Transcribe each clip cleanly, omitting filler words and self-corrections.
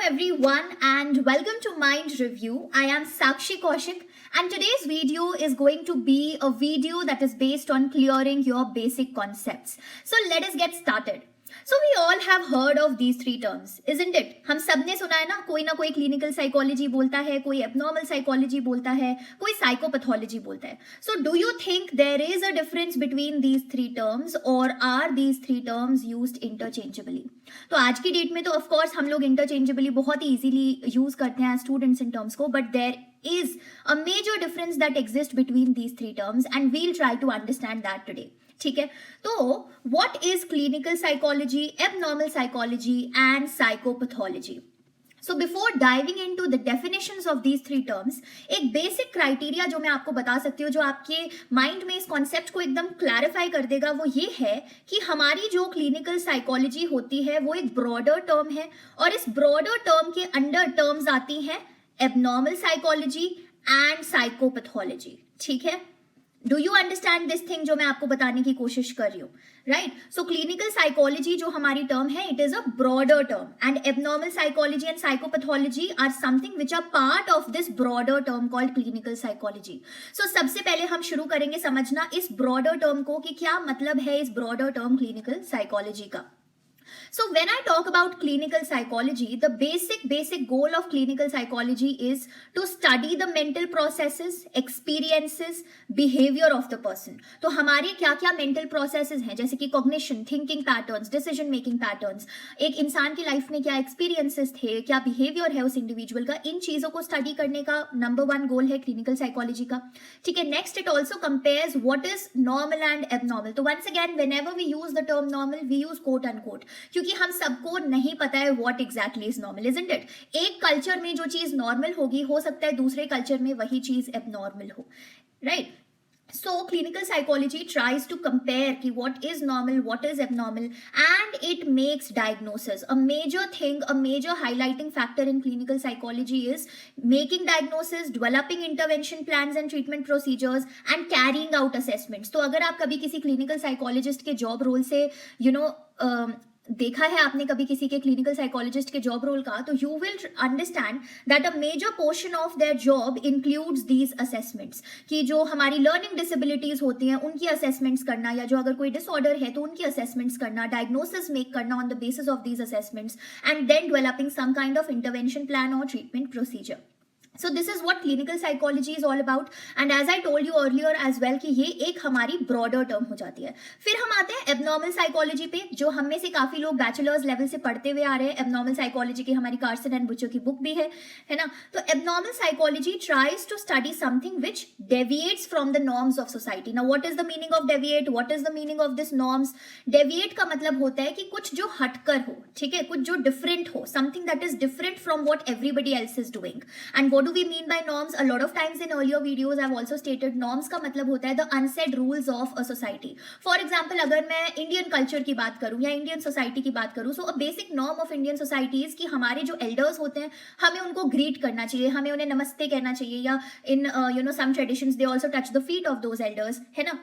everyone and welcome to Mind Review. I am Sakshi Kaushik and today's video is going to be a video that is based on clearing your basic concepts. So let us get started. So we all have heard of these three terms, isn't it? हम सबने सुना है ना कोई clinical psychology बोलता है, कोई abnormal psychology बोलता है, कोई साइकोपैथोलॉजी बोलता है. So do you think there is a difference between these three terms or are these three terms used interchangeably? तो आज की डेट में तो ऑफ कोर्स हम लोग इंटरचेंजेबली बहुत ही इजीली यूज करते हैं स्टूडेंट्स इन टर्म्स को, but there is a major difference that exists between these three terms and we'll try to understand that today. ठीक है, तो what is clinical psychology, abnormal psychology and psychopathology? So before diving into the definitions of these three terms, एक basic criteria जो मैं आपको बता सकती हूँ, जो आपके माइंड में इस कॉन्सेप्ट को एकदम क्लैरिफाई कर देगा, वो ये है कि हमारी जो क्लिनिकल साइकोलॉजी होती है वो एक ब्रॉडर टर्म है और इस ब्रॉडर टर्म के अंडर टर्म्स आती हैं एबनॉर्मल साइकोलॉजी एंड साइकोपैथोलॉजी. ठीक है, do you understand this thing जो मैं आपको बताने की कोशिश कर रही हूँ, राइट? सो क्लिनिकल साइकोलॉजी जो हमारी टर्म है, it is a broader term and abnormal psychology and psychopathology are something which are part of this broader term called clinical psychology. So सबसे पहले हम शुरू करेंगे समझना इस ब्रॉडर टर्म को कि क्या मतलब है इस ब्रॉडर टर्म क्लिनिकल साइकोलॉजी का. So when I talk about clinical psychology, the basic goal of clinical psychology is to study the mental processes, experiences, behavior of the person. तो हमारे क्या क्या mental processes हैं, जैसे कि cognition, thinking patterns, decision making patterns, एक इंसान की लाइफ में क्या experiences थे, क्या behavior है उस individual का, इन चीजों को study करने का number one goal है clinical psychology का. ठीक है, next it also compares what is normal and abnormal. तो once again whenever we use the term normal, we use quote unquote, क्योंकि हम सबको नहीं पता है what exactly is normal, isn't it? एक कल्चर में जो चीज नॉर्मल होगी हो सकता है दूसरे कल्चर में वही चीज एबनॉर्मल हो, right? So clinical psychology tries to compare ki what is normal, what is abnormal, and it makes diagnosis. A major thing, a major highlighting factor in clinical psychology is making diagnosis, developing intervention plans and treatment procedures, and carrying out assessments. तो अगर आप कभी किसी clinical psychologist के job role से देखा है आपने कभी किसी के क्लिनिकल साइकोलॉजिस्ट के जॉब रोल का, तो you will understand that a major portion of their job includes these assessments, कि जो हमारी लर्निंग डिसेबिलिटीज होती हैं उनकी असेसमेंट्स करना, या जो अगर कोई डिसऑर्डर है तो उनकी असेसमेंट्स करना, डायग्नोसिस मेक करना on the basis of these assessments and then developing some kind of intervention plan और treatment procedure. So this is what clinical psychology is all about and as I told you earlier as well कि ये एक हमारी broader term हो जाती है. फिर हम आते हैं abnormal psychology पे, जो हम में से काफी लोग बैचलर्स लेवल से पढ़ते हुए आ रहे हैं. abnormal psychology की हमारी कार्सन एंड बुचो की बुक भी है ना? तो abnormal psychology tries to study something which deviates from the norms of society. Now what is the meaning of deviate? What is the meaning of this norms? Deviate का मतलब होता है कि कुछ जो हटकर हो, ठीक है, कुछ जो different हो, something that is different from what everybody else is doing. And what do we mean by norms? A lot of times in earlier videos I've also stated norms का मतलब होता है the unsaid rules of a society. For example, अगर मैं Indian culture की बात करूं या इंडियन सोसाइटी की बात करूं, so a basic norm of Indian society is कि हमारे जो elders होते हैं हमें उनको ग्रीट करना चाहिए, हमें उन्हें नमस्ते कहना चाहिए, या in some traditions they also touch the feet of those elders, है ना?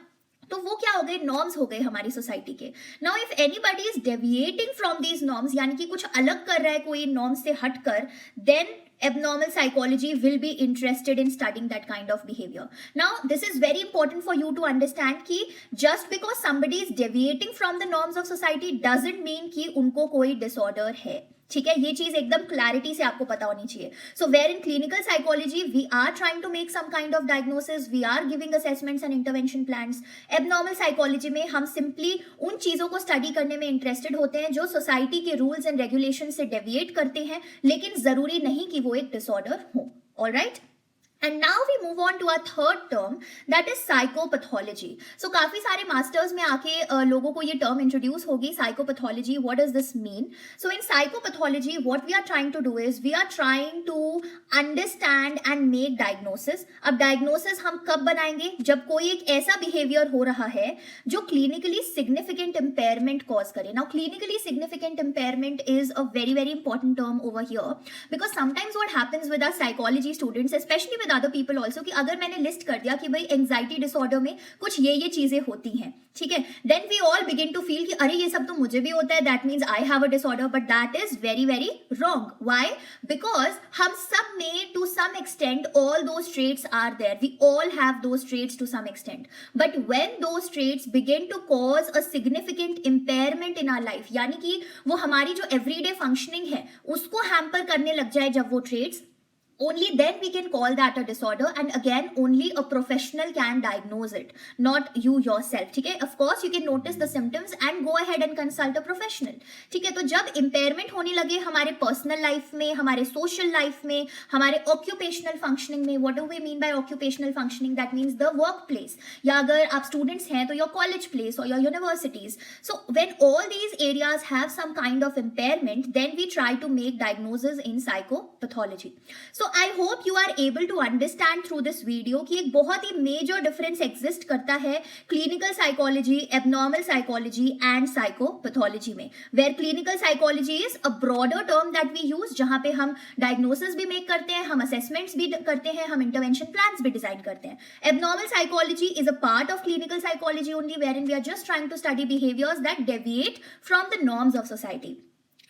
तो वो क्या हो गए, नॉर्म्स हो गए हमारी सोसाइटी के. Now if anybody is deviating from these norms, यानी कि कुछ अलग कर रहा है कोई नॉर्म्स से हटकर, then abnormal psychology will be interested in studying that kind of behavior. Now this is very important for you to understand कि just because somebody is deviating from the norms of society doesn't mean कि उनको कोई disorder है. ठीक है, ये चीज एकदम क्लैरिटी से आपको पता होनी चाहिए. So where in clinical psychology we are trying to make some kind of diagnosis, we are giving assessments and intervention plans. Abnormal psychology में हम सिंपली उन चीजों को स्टडी करने में इंटरेस्टेड होते हैं जो सोसाइटी के रूल्स एंड रेगुलेशन से डेविएट करते हैं, लेकिन जरूरी नहीं कि वो एक डिसऑर्डर हो. Alright, And now we move on to our third term, that is psychopathology. So काफी सारे मास्टर्स में आके लोगों को ये टर्म इंट्रोड्यूस होगी, psychopathology. What does this mean? So in psychopathology, what we are trying to do is we are trying to understand and make diagnosis. अब diagnosis हम कब बनाएंगे? जब कोई एक ऐसा behavior हो रहा है जो clinically significant impairment cause करे. Now clinically significant impairment is a very important term over here because sometimes what happens with our psychology students, especially with with other people also कि अगर मैंने लिस्ट कर दिया कि भाई एंग्जाइटी डिसऑर्डर में कुछ ये चीजें होती हैं, ठीक है, then we all begin to feel कि अरे ये सब तो मुझे भी होता है, that means I have a disorder, but that is very very wrong. Why? Because हम सब में to some extent all those traits are there, we all have those traits to some extent, but when those traits begin to cause a significant impairment in our life, यानी कि वो हमारी जो everyday functioning है उसको hamper करने लग जाए जब वो traits, only then we can call that a disorder, and again only a professional can diagnose it, not you yourself. ठीक है, of course you can notice the symptoms and go ahead and consult a professional. ठीक है, तो जब impairment होने लगे हमारे personal life में, हमारे social life में, हमारे occupational functioning में, what do we mean by occupational functioning? That means the workplace, या अगर आप students हैं तो your college place or your universities. So when all these areas have some kind of impairment, then we try to make diagnosis in psychopathology. So I hope you are able to understand through this video कि एक बहुत ही major difference exist करता है clinical psychology, abnormal psychology and psychopathology में, where clinical psychology is a broader term that we use, जहाँ पे हम diagnosis भी make करते हैं, हम assessments भी करते हैं, हम intervention plans भी design करते हैं. Abnormal psychology is a part of clinical psychology only, wherein we are just trying to study behaviors that deviate from the norms of society.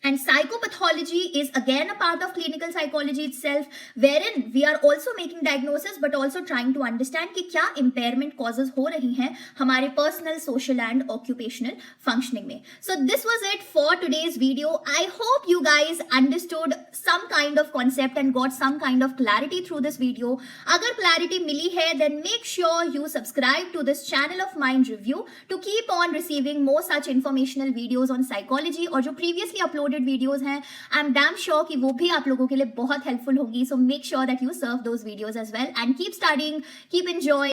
And psychopathology is again a part of clinical psychology itself, wherein we are also making diagnosis but also trying to understand कि क्या impairment causes हो रही हैं हमारे personal, social and occupational functioning में. So this was it for today's video. I hope you guys understood some kind of concept and got some kind of clarity through this video. अगर clarity मिली है then make sure you subscribe to this channel of Mind Review to keep on receiving more such informational videos on psychology, और जो previously uploaded videos हैं I am damn sure कि वो भी आप लोगों के लिए बहुत हेल्पफुल होगी. So make sure that you serve those videos as well and keep studying, keep enjoy.